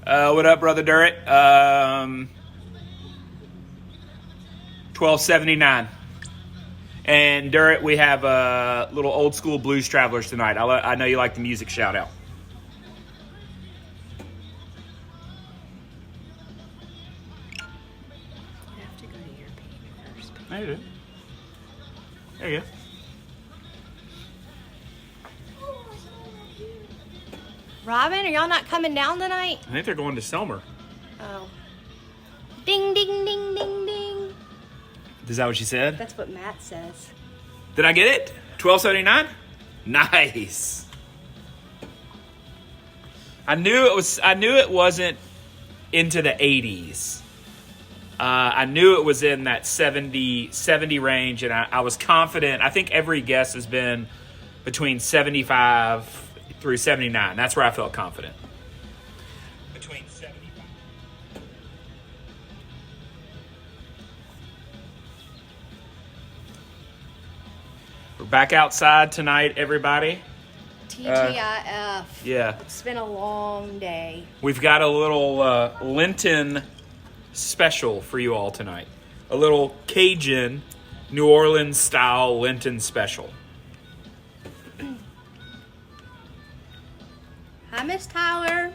What up, Brother Durrett? 1279. And Durrett, we have a little old school blues travelers tonight. I know you like the music shout out. You have to go to your page first. There you go. There you go. Robin, are y'all not coming down tonight? I think they're going to Selmer. Oh. Ding, ding, ding, ding, ding. Is that what she said? That's what Matt says. Did I get it? 1279? Nice. I knew it wasn't into the 80s. I knew it was in that 70 range, and I was confident. I think every guess has been between 75 through 79. That's where I felt confident. Between 75. We're back outside tonight, everybody. TGIF. Yeah. It's been a long day. We've got a little Lenten Special for you all tonight. A little Cajun, New Orleans style Lenten Special. Hi, Miss Tyler.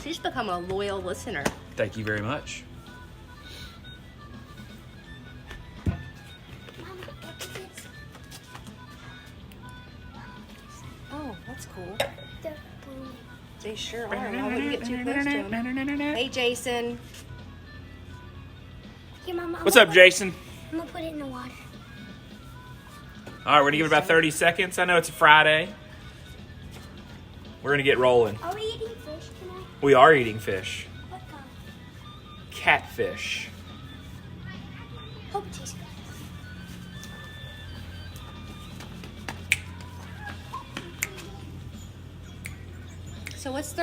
She's become a loyal listener. Thank you very much. Oh, that's cool. They sure are. I wouldn't get too close to them. Hey, Jason. Here, Mama, What's up, Jason? I'm going to put it in the water. All right, we're going to give it about 30 seconds. I know it's a Friday. We're going to get rolling. Are we eating fish tonight? We are eating fish. What kind? Catfish. Hope it tastes good. So what's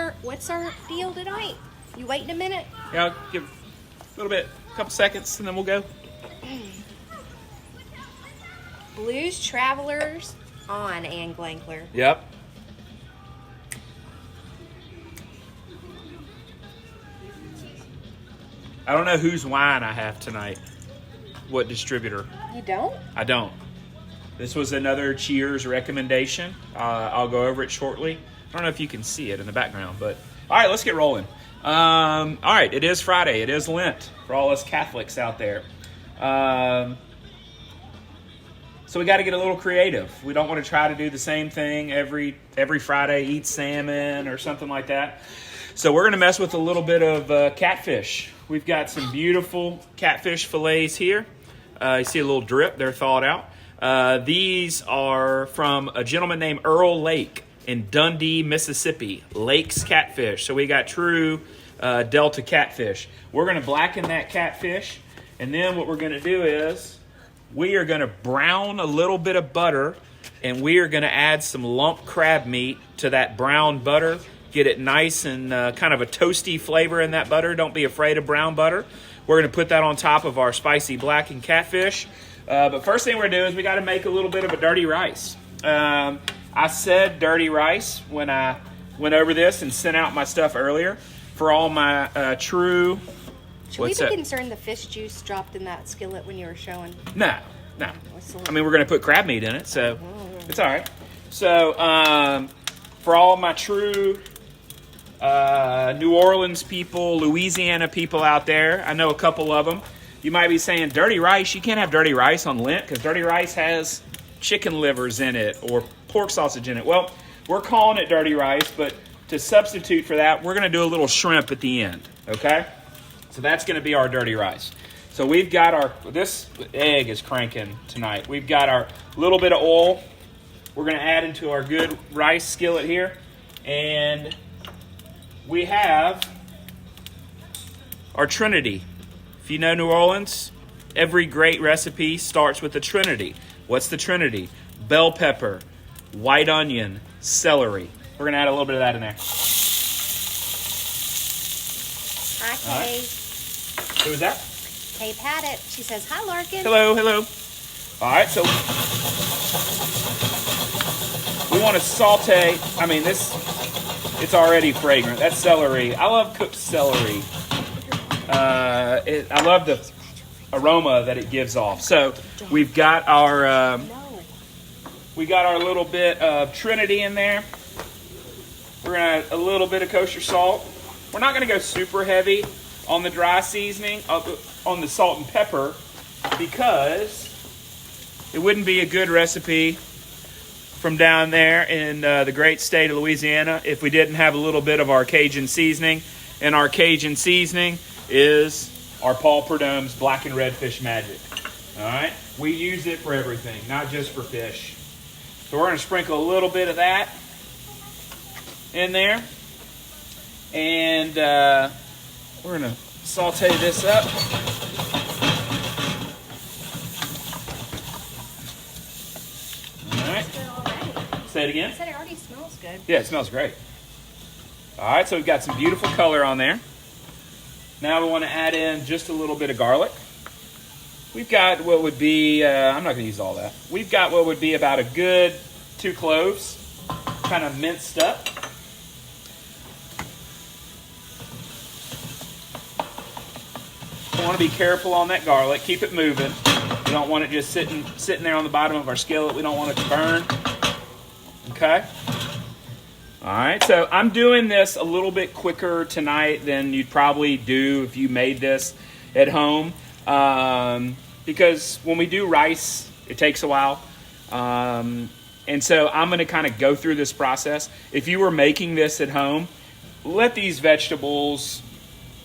our deal tonight? You waiting a minute? Yeah, I'll give a little bit, a couple seconds, and then we'll go. Blues Travelers on Ann Glankler. Yep. I don't know whose wine I have tonight. What distributor? You don't? I don't. This was another Cheers recommendation. I'll go over it shortly. I don't know if you can see it in the background, but all right, let's get rolling. All right, it is Friday. It is Lent for all us Catholics out there. So we got to get a little creative. We don't want to try to do the same thing every Friday, eat salmon or something like that. So we're going to mess with a little bit of catfish. We've got some beautiful catfish fillets here. You see a little drip. They're thawed out. These are from a gentleman named Earl Lake in Dundee, Mississippi. Lake's catfish. So we got true Delta catfish. We're going to blacken that catfish. And then what we're going to do is we are going to brown a little bit of butter. And we are going to add some lump crab meat to that brown butter. Get it nice and kind of a toasty flavor in that butter. Don't be afraid of brown butter. We're going to put that on top of our spicy blackened catfish. But first thing we're going to do is we got to make a little bit of a dirty rice. I said dirty rice when I went over this and sent out my stuff earlier. For all my true... Should we be concerned the fish juice dropped in that skillet when you were showing? No. I mean, we're going to put crab meat in it, so it's all right. So for all my true... New Orleans people, Louisiana people out there. I know a couple of them. You might be saying, dirty rice? You can't have dirty rice on Lent because dirty rice has chicken livers in it or pork sausage in it. Well, we're calling it dirty rice, but to substitute for that, we're going to do a little shrimp at the end, okay? So that's going to be our dirty rice. So we've got this egg is cranking tonight. We've got our little bit of oil. We're going to add into our good rice skillet here. And we have our Trinity. If you know New Orleans, every great recipe starts with the Trinity. What's the Trinity? Bell pepper, white onion, celery. We're going to add a little bit of that in there. Hi, Kay. Right. Who was that? Kay Paddett. She says, hi, Larkin. Hello. All right, so we want to saute. I mean, this It's already fragrant. That's celery. I love cooked celery. I love the aroma that it gives off. So we've got our little bit of Trinity in there. We're gonna add a little bit of kosher salt. We're not gonna go super heavy on the dry seasoning, on the salt and pepper, because it wouldn't be a good recipe from down there in the great state of Louisiana if we didn't have a little bit of our Cajun seasoning. And our Cajun seasoning is our Paul Prudhomme's Blackened Redfish Magic. All right, we use it for everything, not just for fish. So we're going to sprinkle a little bit of that in there, and we're going to saute this up. All right. Say it again. I said it already smells good. Yeah, it smells great. All right, so we've got some beautiful color on there. Now we want to add in just a little bit of garlic. We've got what would be, I'm not going to use all that. We've got what would be about a good 2 cloves, kind of minced up. You want to be careful on that garlic. Keep it moving. We don't want it just sitting there on the bottom of our skillet. We don't want it to burn. Okay? All right, so I'm doing this a little bit quicker tonight than you'd probably do if you made this at home, because when we do rice, it takes a while, and so I'm going to kind of go through this process. If you were making this at home, let these vegetables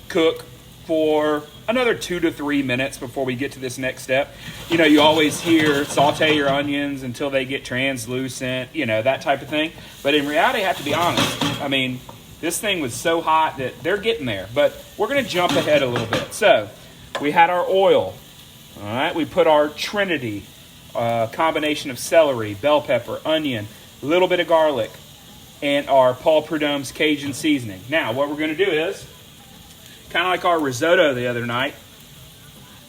cook for another 2 to 3 minutes before we get to this next step. You know, you always hear saute your onions until they get translucent, you know, that type of thing. But in reality, I have to be honest. I mean, this thing was so hot that they're getting there. But we're going to jump ahead a little bit. So we had our oil. All right, we put our Trinity, combination of celery, bell pepper, onion, a little bit of garlic, and our Paul Prudhomme's Cajun seasoning. Now, what we're going to do is, kind of like our risotto the other night,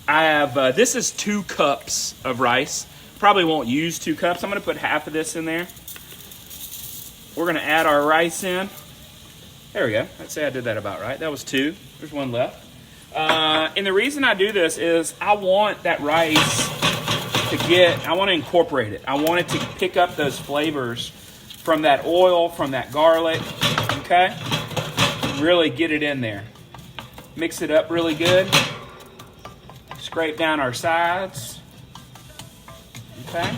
I have, this is 2 cups of rice. Probably won't use 2 cups. I'm going to put half of this in there. We're going to add our rice in. There we go. I'd say I did that about right. That was 2. There's 1 left. And the reason I do this is I want that rice I want to incorporate it. I want it to pick up those flavors from that oil, from that garlic, okay? Really get it in there. Mix it up really good. Scrape down our sides. Okay.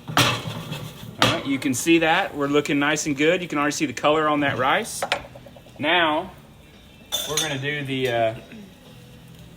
All right, you can see that. We're looking nice and good. You can already see the color on that rice. Now, we're going to do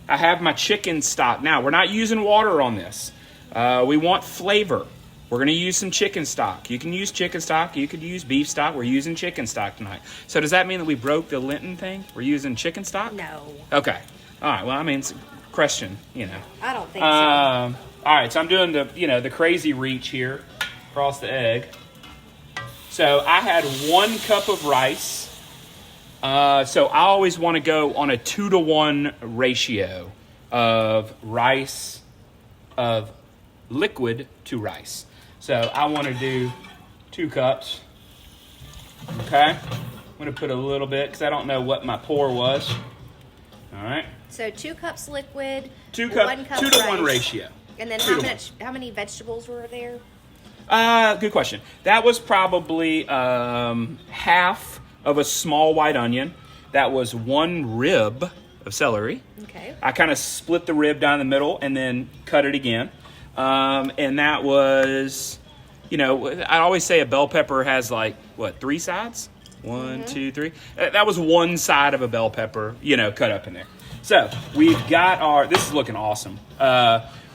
I have my chicken stock. Now, we're not using water on this. We want flavor. We're going to use some chicken stock. You can use chicken stock. You could use beef stock. We're using chicken stock tonight. So does that mean that we broke the Lenten thing? We're using chicken stock? No. Okay. All right. Well, I mean, it's a question, you know. I don't think so. All right. So I'm doing the crazy reach here across the egg. So I had 1 cup of rice. So I always want to go on a 2-to-1 ratio of rice, of liquid to rice. So I want to do 2 cups. Okay. I'm going to put a little bit because I don't know what my pour was. All right. So 2 cups liquid, 2 1 cup 2-to-1 rice. ratio. And then how many vegetables were there? Good question. That was probably half of a small white onion. That was 1 rib of celery. Okay. I kind of split the rib down the middle and then cut it again. And that was, I always say a bell pepper has 3 sides? 1, 2, 3. That was 1 side of a bell pepper, cut up in there. So we've got this is looking awesome.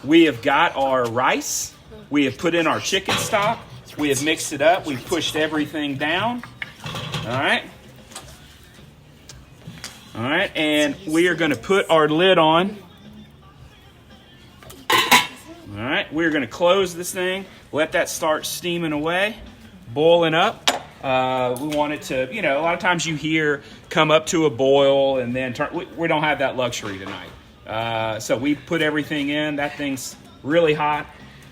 We have got our rice. We have put in our chicken stock. We have mixed it up. We've pushed everything down. All right. All right. And we are going to put our lid on. All right, we're going to close this thing, let that start steaming away, boiling up. We want it to, a lot of times you hear come up to a boil and then turn. We don't have that luxury tonight. So we put everything in. That thing's really hot.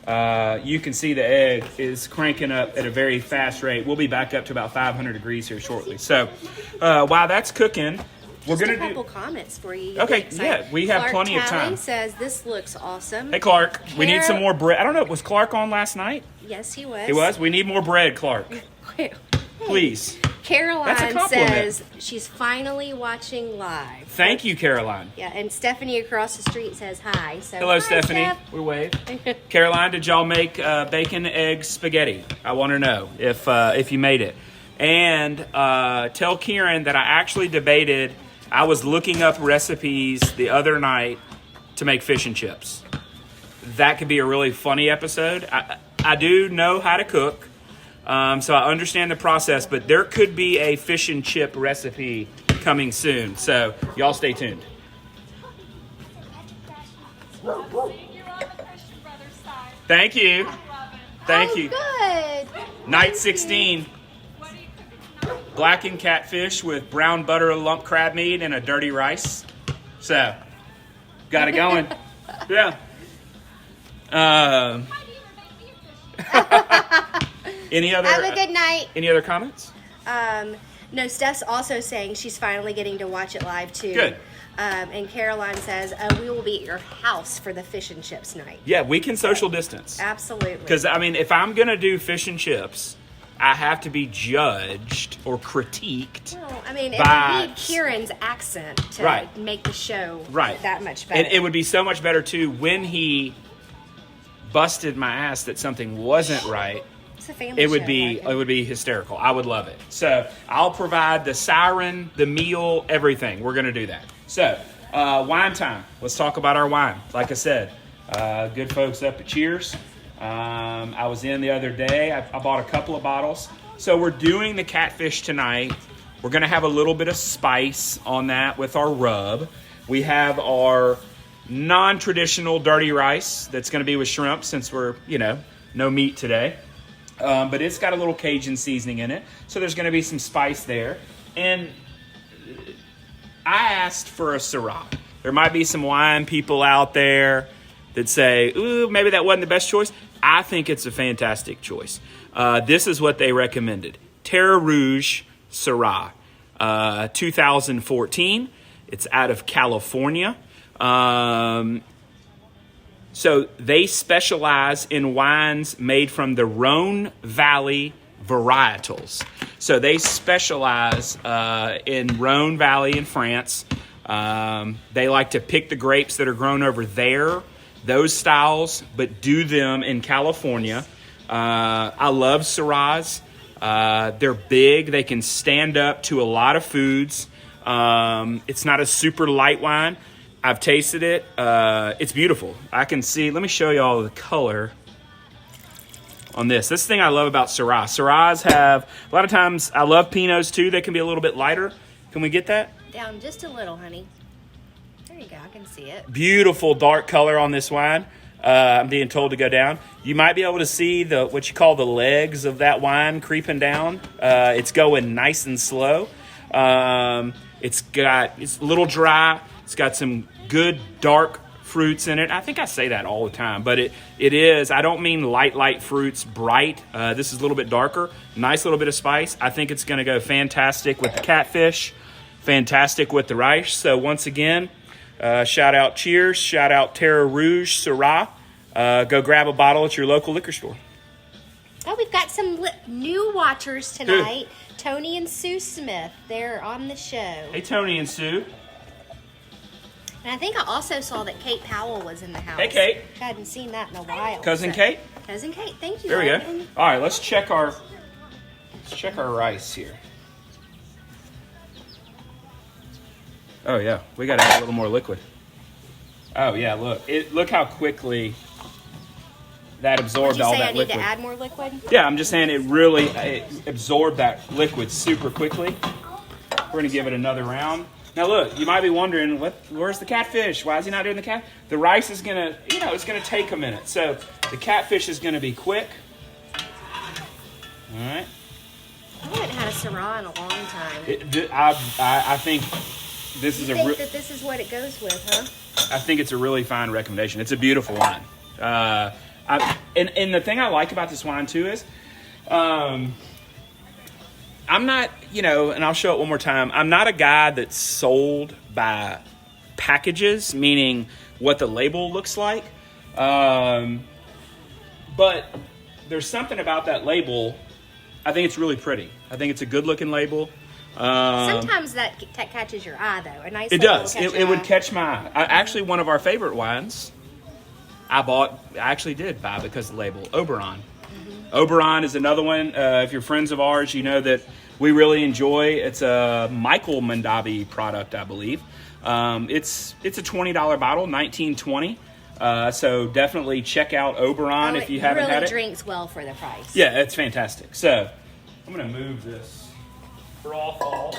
you can see the egg is cranking up at a very fast rate. We'll be back up to about 500 degrees here shortly. So while that's cooking, we're Just going a to couple do... comments for you. Okay, yeah, we have Clark plenty of Talley time. Says this looks awesome. Hey, Clark, we need some Carol- more bread. I don't know, was Clark on last night? Yes, he was. He was? We need more bread, Clark. Hey, Please. That's a Caroline compliment. says she's finally watching live. Thank you, Caroline. Yeah, and Stephanie across the street says hi. So Hello, hi, Stephanie. Steph. We wave. Caroline, did y'all make bacon, egg, spaghetti? I want to know if you made it. And tell Kieran that I actually debated. I was looking up recipes the other night to make fish and chips. That could be a really funny episode. I do know how to cook, so I understand the process, but there could be a fish and chip recipe coming soon. So y'all stay tuned. You're on the Christian Brothers side. Thank you. Thank Oh, you. good. Night 16. What are you cooking tonight? Blackened catfish with brown butter lump crab meat and a dirty rice. So, got it going. Yeah. Any other? Have a good night. Any other comments? No, Steph's also saying she's finally getting to watch it live too. Good. And Caroline says, we will be at your house for the fish and chips night. Yeah, we can social distance. Absolutely. Because I mean, if I'm gonna do fish and chips, I have to be judged or critiqued. Well, I mean, it Vibes. would need Kieran's accent to Right. make the show Right. that much better. And it would be so much better too when he busted my ass that something wasn't right. It's a family It would show, be right? it would be hysterical. I would love it. So I'll provide the siren, the meal, everything. We're gonna do that. So wine time. Let's talk about our wine. Like I said, good folks up at Cheers. I was in the other day. I bought a couple of bottles. So we're doing the catfish tonight. We're gonna have a little bit of spice on that with our rub. We have our non-traditional dirty rice that's gonna be with shrimp since we're no meat today. But it's got a little Cajun seasoning in it. So there's going to be some spice there. And I asked for a Syrah. There might be some wine people out there that say, ooh, maybe that wasn't the best choice. I think it's a fantastic choice. This is what they recommended. Terre Rouge Syrah, 2014. It's out of California. So they specialize in wines made from the Rhone Valley varietals. So they specialize in Rhone Valley in France. They like to pick the grapes that are grown over there, those styles, but do them in California. I love Syrahs. They're big. They can stand up to a lot of foods. It's not a super light wine. I've tasted it. It's beautiful. I can see. Let me show you all the color on this. This thing I love about Syrah. Syrahs have, a lot of times, I love Pinots too. They can be a little bit lighter. Can we get that? Down just a little, honey. There you go. I can see it. Beautiful dark color on this wine. I'm being told to go down. You might be able to see what you call the legs of that wine creeping down. It's going nice and slow. It's a little dry. It's got some good dark fruits in it. I think I say that all the time, but it is. I don't mean light fruits, bright. This is a little bit darker. Nice little bit of spice. I think it's going to go fantastic with the catfish, fantastic with the rice. So once again, shout out Cheers, shout out Terre Rouge Syrah. Go grab a bottle at your local liquor store. Oh, we've got some new watchers tonight. Tony and Sue Smith. They're on the show. Hey, Tony and Sue. And I think I also saw that Kate Powell was in the house. Hey, Kate. I hadn't seen that in a while. Cousin Kate. Cousin Kate, thank you. There we go. Ryan. All right, let's check our rice here. Oh yeah, we got to add a little more liquid. Oh yeah, look how quickly that absorbed Did you all say that I need liquid. to add more liquid? Yeah, I'm just saying it absorbed that liquid super quickly. We're gonna give it another round. Now look, you might be wondering, where's the catfish? Why is he not doing the cat? The rice is gonna, it's gonna take a minute. So the catfish is gonna be quick. All right. I haven't had a Syrah in a long time. I think this is You think that this is what it goes with, huh? I think it's a really fine recommendation. It's a beautiful wine. And the thing I like about this wine too is, I'm not, and I'll show it one more time. I'm not a guy that's sold by packages, meaning what the label looks like. But there's something about that label. I think it's really pretty. I think it's a good looking label. Sometimes that catches your eye, though. A nice It label does. will catch It your would eye. catch my eye. Actually, one of our favorite wines I actually did buy because of the label. Oberon. Oberon is another one. If you're friends of ours, you know that we really enjoy. It's a Michael Mondavi product, I believe. It's a $20 bottle, $19.20. So definitely check out Oberon if you haven't had it. It really drinks well for the price. Yeah, it's fantastic. So I'm going to move this for all fall.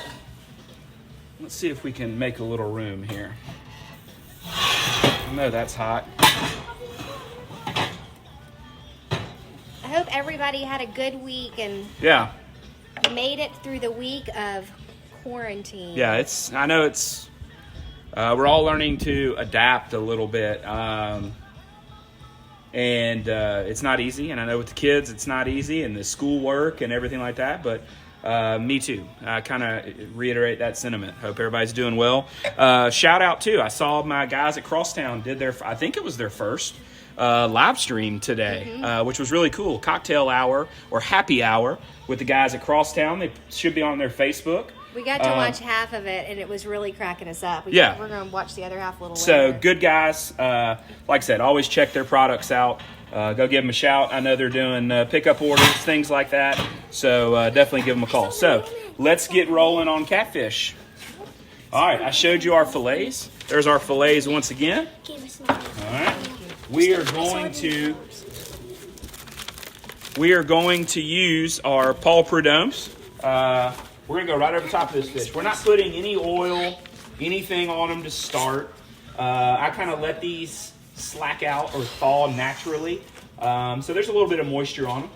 Let's see if we can make a little room here. I know that's hot. I hope everybody had a good week and Yeah. made it through the week of quarantine. Yeah, I know it's, we're all learning to adapt a little bit. And it's not easy. And I know with the kids, it's not easy, and the schoolwork and everything like that. But me too. I kind of reiterate that sentiment. Hope everybody's doing well. Shout out too. I saw my guys at Crosstown did I think it was their first live stream today, which was really cool. Cocktail hour or happy hour with the guys at Crosstown. They should be on their Facebook. We got to watch half of it, and it was really cracking us up. We're going to watch the other half a little So later. good guys. Like I said, always check their products out. Go give them a shout. I know they're doing pickup orders, things like that. So definitely give them a call. So let's get rolling on Catfish. All right, I showed you our fillets. There's our fillets once again. Give us money. All right, we are going to use our Paul Prud'hommes. We're going to go right over the top of this fish. We're not putting any oil, anything on them to start. I kind of let these slack out or thaw naturally. So there's a little bit of moisture on them.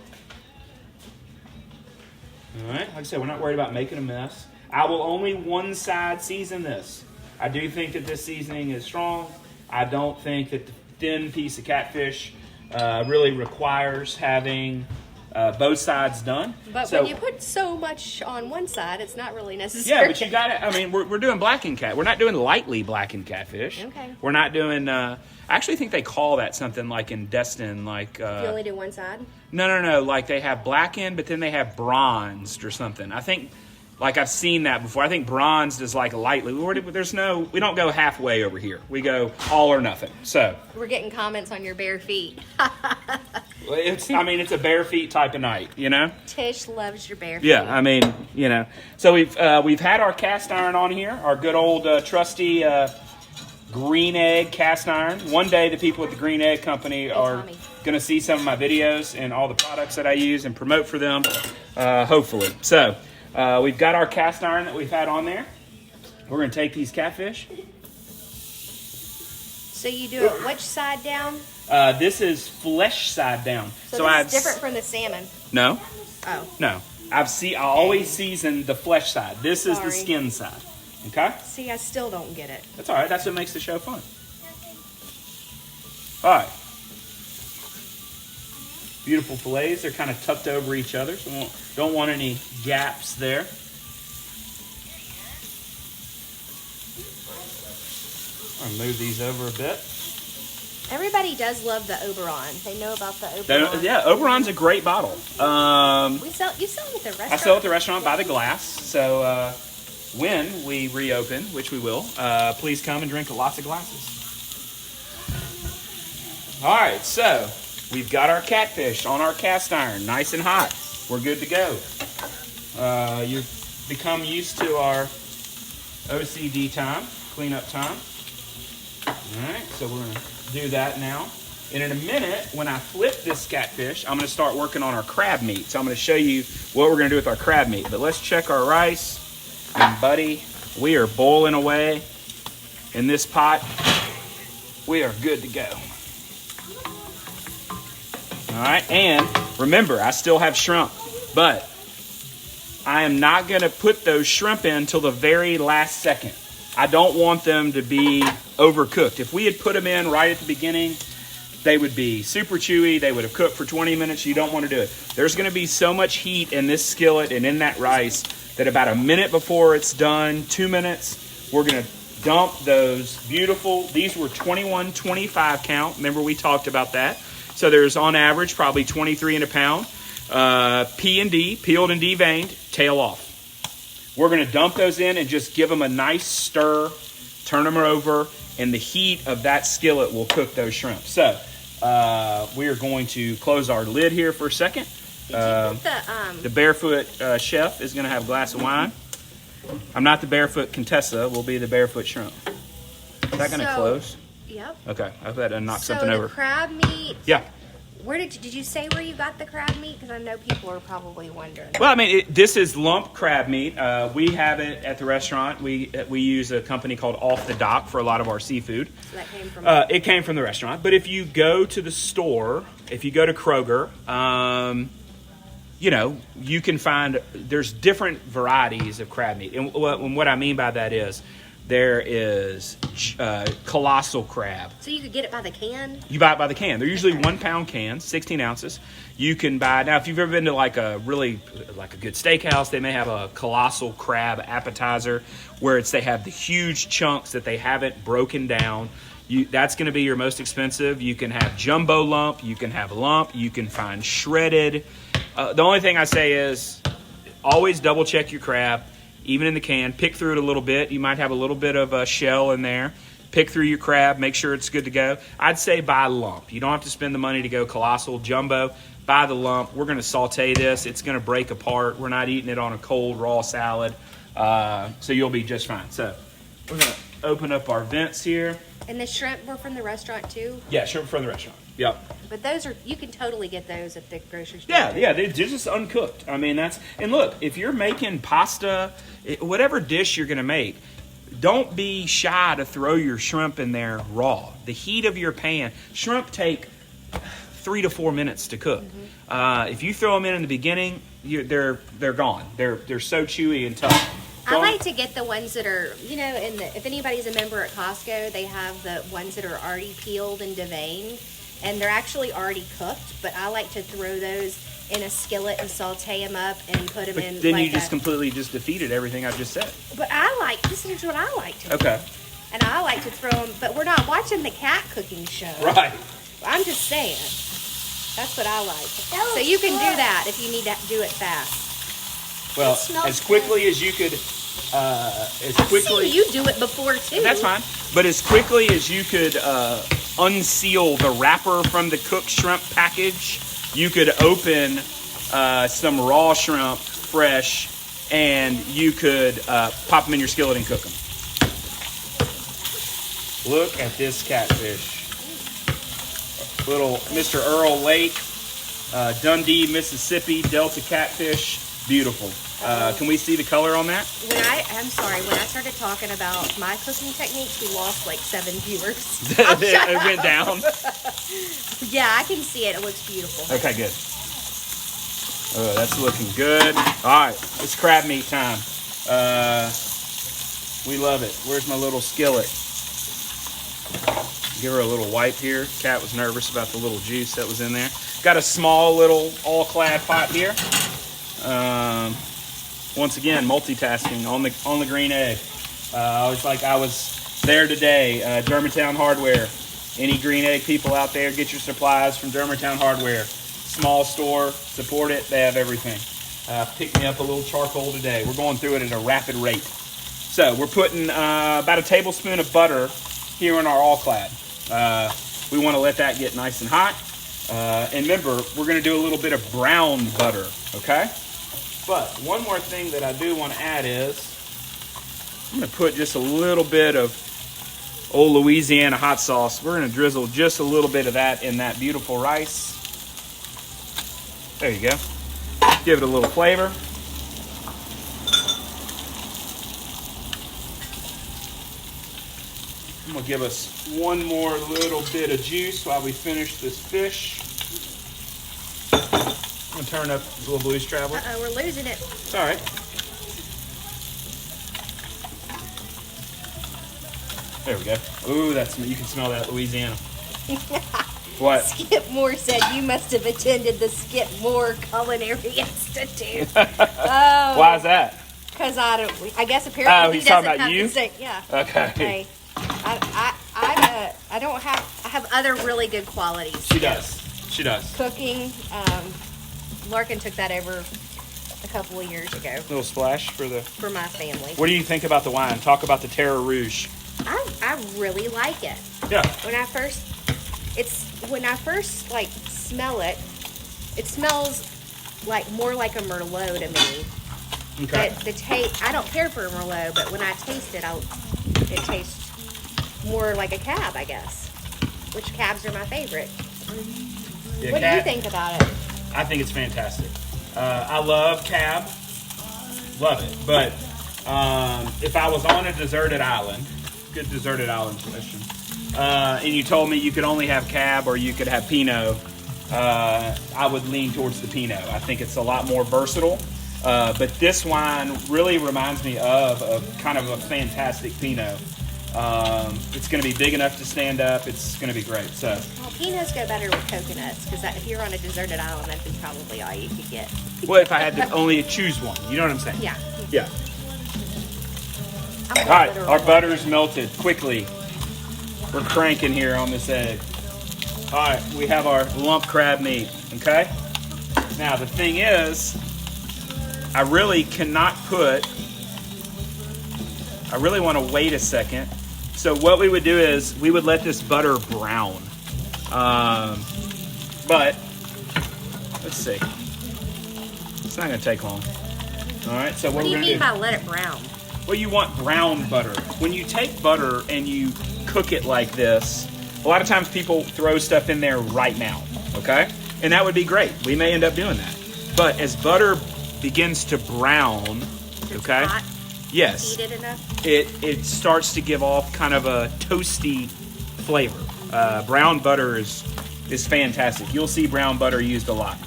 All right, like I said, we're not worried about making a mess. I will only one side season this. I do think that this seasoning is strong. I don't think that the thin piece of catfish really requires having both sides done. But so, when you put so much on one side, it's not really necessary. yeah, but you got to. I mean, we're doing blackened cat. We're not doing lightly blackened catfish. Okay. We're not doing. I actually think they call that something like in Destin, like. You only do one side? No. Like they have blackened, but then they have bronzed or something. I think. Like I've seen that before. I think bronzed is like lightly. We don't go halfway over here. We go all or nothing. So We're getting comments on your bare feet. it's a bare feet type of night, you know? Tish loves your bare feet. Yeah, I mean, you know. So we've had our cast iron on here, our good old trusty green egg cast iron. One day the people at the Green Egg Company are going to see some of my videos and all the products that I use and promote for them, hopefully. So we've got our cast iron that we've had on there. We're going to take these catfish. So you do it which side down? This is flesh side down. So this is different from the salmon. No, Oh. no. I always season the flesh side. This is the Sorry. skin side. Okay? See, I still don't get it. That's all right. That's what makes the show fun. All right. Beautiful fillets. They're kind of tucked over each other, so we don't want any gaps there. I'll move these over a bit. Everybody does love the Oberon. They know about the Oberon. Yeah, Oberon's a great bottle. You sell it at the restaurant? I sell at the restaurant by the glass. So when we reopen, which we will, please come and drink lots of glasses. All right, so we've got our catfish on our cast iron, nice and hot. We're good to go. You've become used to our OCD time, cleanup time. All right, so we're going to do that now. And in a minute, when I flip this catfish, I'm going to start working on our crab meat. So I'm going to show you what we're going to do with our crab meat. But let's check our rice. And buddy, we are boiling away in this pot. We are good to go. All right, and remember, I still have shrimp, but I am not going to put those shrimp in until the very last second. I don't want them to be overcooked. If we had put them in right at the beginning, they would be super chewy. They would have cooked for 20 minutes. You don't want to do it. There's going to be so much heat in this skillet and in that rice that about a minute before it's done, 2 minutes, we're going to dump those beautiful, these were 21, 25 count. Remember we talked about that. So there's on average probably 23 in a pound. P&D, peeled and deveined, tail off. We're going to dump those in and just give them a nice stir, turn them over, and the heat of that skillet will cook those shrimp. So we are going to close our lid here for a second. The barefoot chef is going to have a glass of wine. I'm not the barefoot Contessa. We'll be the barefoot shrimp. Is that going to close? Yep. Okay. I hope that doesn't knock something So over. the crab meat. Yeah. Where did you say where you got the crab meat? Because I know people are probably wondering. Well, I mean, this is lump crab meat. We have it at the restaurant. We use a company called Off the Dock for a lot of our seafood. So that came from. It came from the restaurant. But if you go to the store, if you go to Kroger, you can find there's different varieties of crab meat. And what I mean by that is there is colossal crab. So you could get it by the can? You buy it by the can. They're usually 1 pound cans, 16 ounces. You can buy, now if you've ever been to like a good steakhouse, they may have a colossal crab appetizer where they have the huge chunks that they haven't broken down. That's going to be your most expensive. You can have jumbo lump. You can have lump. You can find shredded. The only thing I say is always double check your crab, even in the can. Pick through it a little bit. You might have a little bit of a shell in there. Pick through your crab. Make sure it's good to go. I'd say buy lump. You don't have to spend the money to go colossal, jumbo. Buy the lump. We're going to saute this. It's going to break apart. We're not eating it on a cold, raw salad. So you'll be just fine. So we're going to open up our vents here. And the shrimp were from the restaurant too? Yeah, shrimp from the restaurant. Yep. But those are, you can totally get those at the grocery store. Yeah, they're just uncooked. I mean, and look, if you're making pasta, whatever dish you're going to make, don't be shy to throw your shrimp in there raw. The heat of your pan, shrimp take 3 to 4 minutes to cook. Mm-hmm. If you throw them in the beginning, they're gone. They're so chewy and tough. I like to get the ones that are, if anybody's a member at Costco, they have the ones that are already peeled and deveined, and they're actually already cooked, but I like to throw those in a skillet and saute them up and put them in. Then you just completely just defeated everything I just said. But this is what I like to do. Okay. And I like to throw them, but we're not watching the cat cooking show. Right. I'm just saying. That's what I like. So you can do that if you need to do it fast. Well, as quickly as you could, I've seen you do it before too. That's fine. But as quickly as you could unseal the wrapper from the cooked shrimp package, you could open some raw shrimp fresh, and you could pop them in your skillet and cook them. Look at this catfish. Little Mr. Earl Lake, Dundee, Mississippi, Delta catfish. Beautiful. Can we see the color on that? When I started talking about my cooking techniques, we lost like 7 viewers. It went down? Yeah, I can see it. It looks beautiful. Okay, good. Oh, that's looking good. All right, it's crab meat time. We love it. Where's my little skillet? Give her a little wipe here. Cat was nervous about the little juice that was in there. Got a small little all-clad pot here. Once again, multitasking on the green egg. I was there today. Germantown Hardware. Any green egg people out there, get your supplies from Germantown Hardware. Small store, support it. They have everything. Picked me up a little charcoal today. We're going through it at a rapid rate. So we're putting about a tablespoon of butter here in our all-clad. We want to let that get nice and hot. And remember, we're going to do a little bit of browned butter, okay? But one more thing that I do want to add is I'm going to put just a little bit of old Louisiana hot sauce. We're going to drizzle just a little bit of that in that beautiful rice. There you go. Give it a little flavor. I'm going to give us one more little bit of juice while we finish this fish. I'm going to turn up the little Blues Traveler. Uh-oh, we're losing it. It's all right. There we go. Ooh, you can smell that Louisiana. What? Skip Moore said you must have attended the Skip Moore Culinary Institute. Oh, Why is that? because I guess apparently Oh, he he's talking doesn't about have you? the same. Yeah. Okay. Hey, I don't have. I have other really good qualities. She does. She does. Cooking. Larkin took that over a couple of years ago Little splash for the. for my family. What do you think about the wine? Talk about the Terre Rouge. I really like it. Yeah. When I first like smell it, it smells like more like a Merlot to me. Okay. But the taste, I don't care for a Merlot, but when I taste it, it tastes more like a cab, I guess. Which cabs are my favorite. Yeah, What do you think about it? I think it's fantastic. I love cab. Love it. But if I was on a deserted island, good deserted island question, and you told me you could only have cab or you could have Pinot, I would lean towards the Pinot. I think it's a lot more versatile. But this wine really reminds me of kind of a fantastic Pinot. It's going to be big enough to stand up. It's going to be great. So, Well, Pinots go better with coconuts because if you're on a deserted island, that'd be probably all you could get. well, if I had to only choose one, you know what I'm saying? Yeah. Yeah. I'm All right, literal our like butter's melted quickly. We're cranking here on this egg. All right, we have our lump crab meat. Okay. Now the thing is, I really want to wait a second. So what we would do is we would let this butter brown. But let's see. It's not going to take long. All right. So What what do we're you going to mean do? by let it brown? Well, you want brown butter. When you take butter and you cook it like this, a lot of times people throw stuff in there right now, okay? And that would be great. We may end up doing that. But as butter begins to brown, It's okay? hot, Yes, heated enough. it starts to give off kind of a toasty flavor. Brown butter is fantastic. You'll see brown butter used a lot.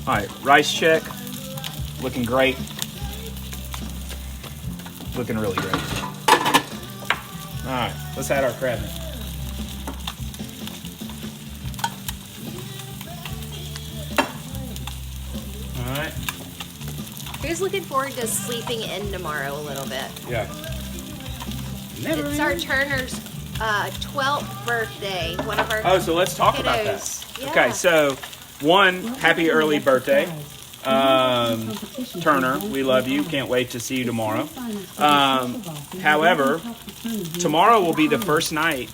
All right, rice check. Looking great. Looking really great. All right, let's add our crab meat. All right. Who's looking forward to sleeping in tomorrow a little bit? Yeah. It's our Turner's 12th birthday. One of our Oh, so let's talk about that. kiddos. Yeah. Okay, so one, happy early birthday. Turner, we love you. Can't wait to see you tomorrow. However, tomorrow will be the first night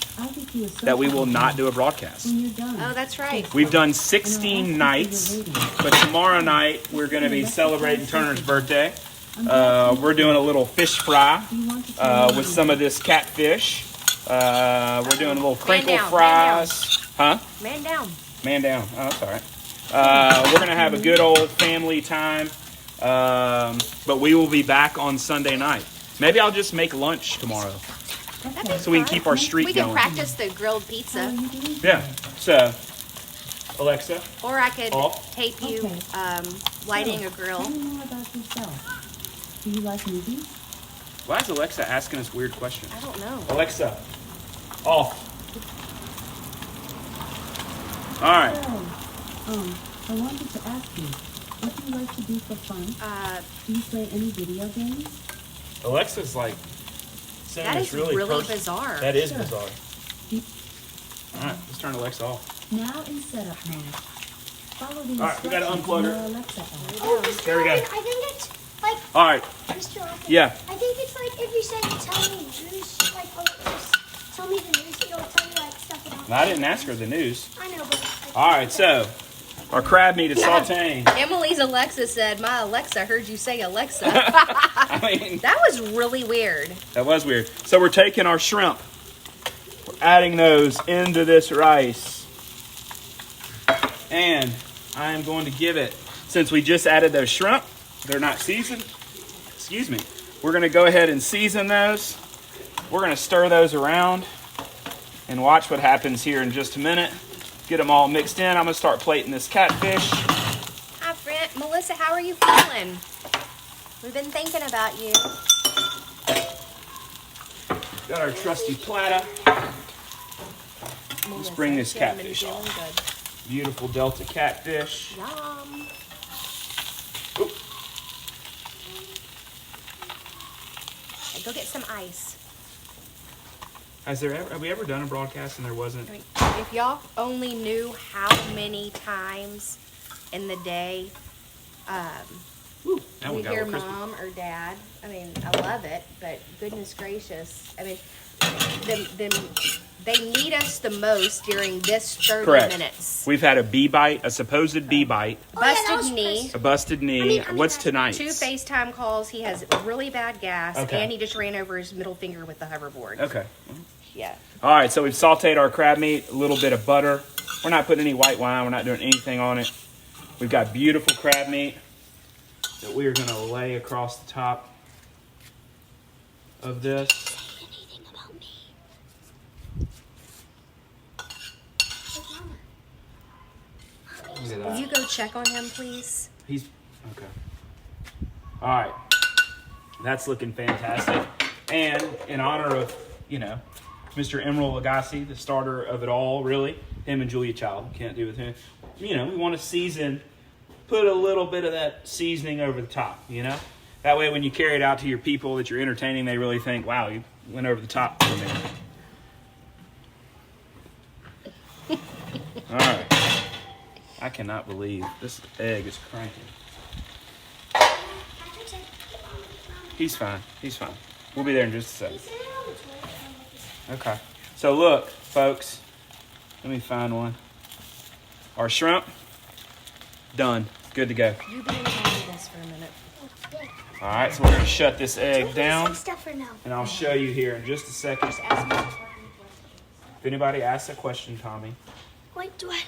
that we will not do a broadcast. Oh, that's right. We've done 16 nights, but tomorrow night we're going to be celebrating Turner's birthday. We're doing a little fish fry with some of this catfish. We're doing a little crinkle down, fries. Huh? Man down. Man down. Oh, that's all right. We're going to have a good old family time, but we will be back on Sunday night. Maybe I'll just make lunch tomorrow That'd be so we can fun. keep our streak We could going. practice the grilled pizza, Yeah. So, Alexa, or I could Off. tape you lighting a grill. Tell me more about yourself. Do you like movies? why is Alexa asking us weird questions? I don't know. Alexa, off. All right. So, I wanted to ask you, what do you like to do for fun? Do you play any video games? Alexa's like saying That it's is really, really personal. bizarre. That is Sure. bizarre. All right, let's turn Alexa off. Now in setup mode. Follow the All right, we gotta instructions unplug in her. your Alexa app. Oh, Mr. There we go. Larkin, I think it's like, All right. Mr. Larkin, Yeah. I think it's like if you say, tell me news, like, oh, just tell me the news, it'll tell you like stuff about I didn't ask her the news. I know, but. All right, so our crab meat is sauteing. Emily's Alexa said, "My Alexa heard you say Alexa." I mean, That was really weird. that was weird. So we're taking our shrimp. We're adding those into this rice. And I am going to give it, since we just added those shrimp, they're not seasoned. Excuse me. We're going to go ahead and season those. We're going to stir those around and watch what happens here in just a minute. Get them all mixed in. I'm going to start plating this catfish. Hi, friend. Melissa, how are you feeling? We've been thinking about you. Got our trusty platter. Let's bring this Cinnamon catfish feeling off. Beautiful Delta catfish. good. Yum. Oop. Okay, go get some ice. Have we ever done a broadcast and there wasn't? I mean, if y'all only knew how many times in the day Ooh, now we we got a hear little crispy. mom or dad. I mean, I love it, but goodness gracious. I mean, they need us the most during this 30 Correct. minutes. We've had a bee bite, a supposed bee bite, Busted was knee, a busted knee. What's tonight's? 2 FaceTime calls. He has really bad gas, Okay. and he just ran over his middle finger with the hoverboard. Okay. Yeah. All right, so we've sauteed our crab meat, a little bit of butter. We're not putting any white wine. We're not doing anything on it. We've got beautiful crab meat that we are going to lay across the top of this. Anything about me. Look at Will you that. go check on him, please? He's okay. All right, that's looking fantastic. And in honor of, Mr. Emerald Lagasse, the starter of it all, really, him and Julia Child, can't do with him. We want to season, put a little bit of that seasoning over the top, That way when you carry it out to your people that you're entertaining, they really think, wow, you went over the top for me. All right. I cannot believe this egg is cranking. He's fine. He's fine. We'll be there in just a second. Okay. So look, folks. Let me find one. Our shrimp, done. Good to go. You be in this for a minute. All right, so we're going to shut this egg down, Stuff for now. and I'll show you here in just a second. Just ask me. If anybody asks a question, Tommy. Wait, do I?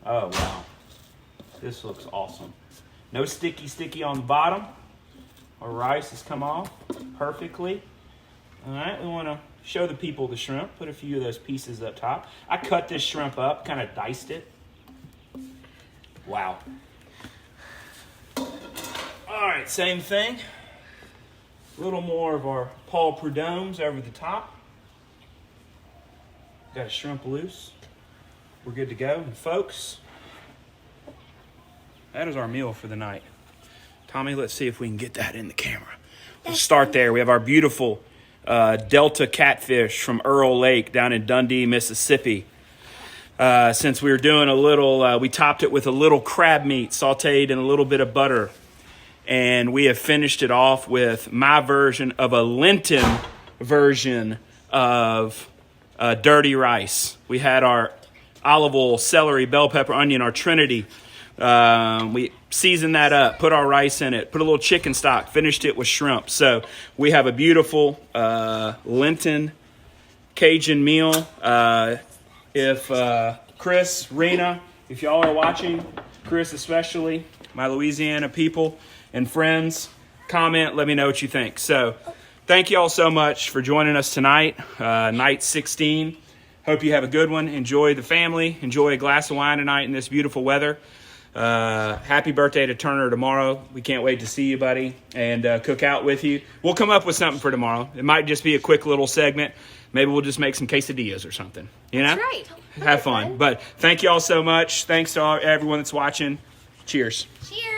Oh, wow. This looks awesome. No sticky on the bottom. Our rice has come off perfectly. All right, we want to show the people the shrimp. Put a few of those pieces up top. I cut this shrimp up, kind of diced it. Wow. All right, same thing. A little more of our Paul Prud'hommes over the top. Got a shrimp loose. We're good to go. And folks, that is our meal for the night. Tommy, let's see if we can get that in the camera. We'll start there. We have our beautiful Delta catfish from Earl Lake down in Dundee, Mississippi. Since we were doing a little, we topped it with a little crab meat sauteed in a little bit of butter. And we have finished it off with my version of a Lenten version of dirty rice. We had our olive oil, celery, bell pepper, onion, our Trinity. We seasoned that up, put our rice in it, put a little chicken stock, finished it with shrimp. So we have a beautiful Lenten Cajun meal. If Chris, Rena, if y'all are watching, Chris especially, my Louisiana people and friends, comment, let me know what you think. So thank you all so much for joining us tonight, night 16. Hope you have a good one. Enjoy the family. Enjoy a glass of wine tonight in this beautiful weather. Happy birthday to Turner tomorrow. We can't wait to see you, buddy, and cook out with you. We'll come up with something for tomorrow. It might just be a quick little segment. Maybe we'll just make some quesadillas or something. That's right. Have fun. But thank you all so much. Thanks to everyone that's watching. Cheers. Cheers.